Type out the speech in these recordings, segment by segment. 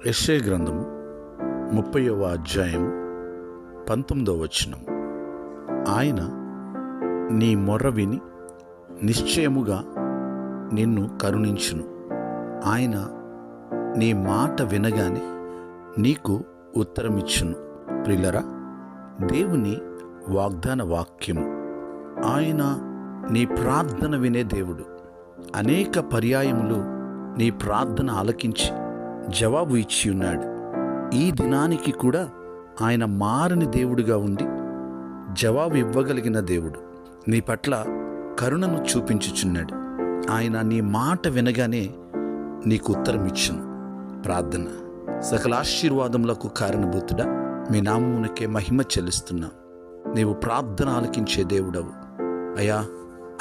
యెషయా గ్రంథము 30వ అధ్యాయము 19వ వచనం. ఆయన నీ మొర్ర విని నిశ్చయముగా నిన్ను కరుణించును. ఆయన నీ మాట వినగానే నీకు ఉత్తరమిచ్చును. ప్రియులరా, దేవుని వాగ్దాన వాక్యము. ఆయన నీ ప్రార్థన వినే దేవుడు. అనేక పర్యాయములు నీ ప్రార్థన ఆలకించి జవాబు ఇచ్చి ఉన్నాడు. ఈ దినానికి కూడా ఆయన మారని దేవుడిగా ఉండి జవాబు ఇవ్వగలిగిన దేవుడు. నీ పట్ల కరుణను చూపించుచున్నాడు. ఆయన నీ మాట వినగానే నీకు ఉత్తరం ఇచ్చును. ప్రార్థన. సకల ఆశీర్వాదములకు కారణభూతుడా, మీ నామమునకే మహిమ చెల్లిస్తున్నాం. నీవు ప్రార్థన ఆలకించే దేవుడవు అయ్యా.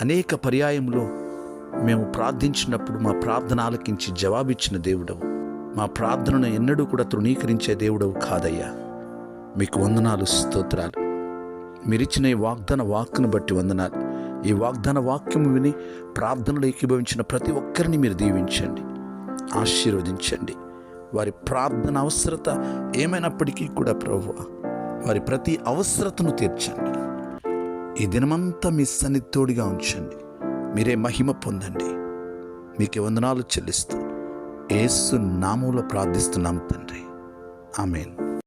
అనేక పర్యాయములో మేము ప్రార్థించినప్పుడు మా ప్రార్థన ఆలకించి జవాబిచ్చిన దేవుడవు. మా ప్రార్థనను ఎన్నడూ కూడా తృణీకరించే దేవుడవు కాదయ్యా. మీకు వందనాలు, స్తోత్రాలు. మీరిచ్చిన ఈ వాగ్దాన వాక్కును బట్టి వందనాలు. ఈ వాగ్దాన వాక్యము విని ప్రార్థనలు ఏకీభవించిన ప్రతి ఒక్కరిని మీరు దీవించండి, ఆశీర్వదించండి. వారి ప్రార్థన అవసరత ఏమైనప్పటికీ కూడా ప్రభువా, వారి ప్రతి అవసరతను తీర్చండి. ఈ దినమంతా మీ సన్నిధితోడిగా ఉంచండి. మీరే మహిమ పొందండి. మీకే వందనాలు చెల్లిస్తూ యేసు నామములో ప్రార్థిస్తున్నాం తండ్రి. ఆమేన్.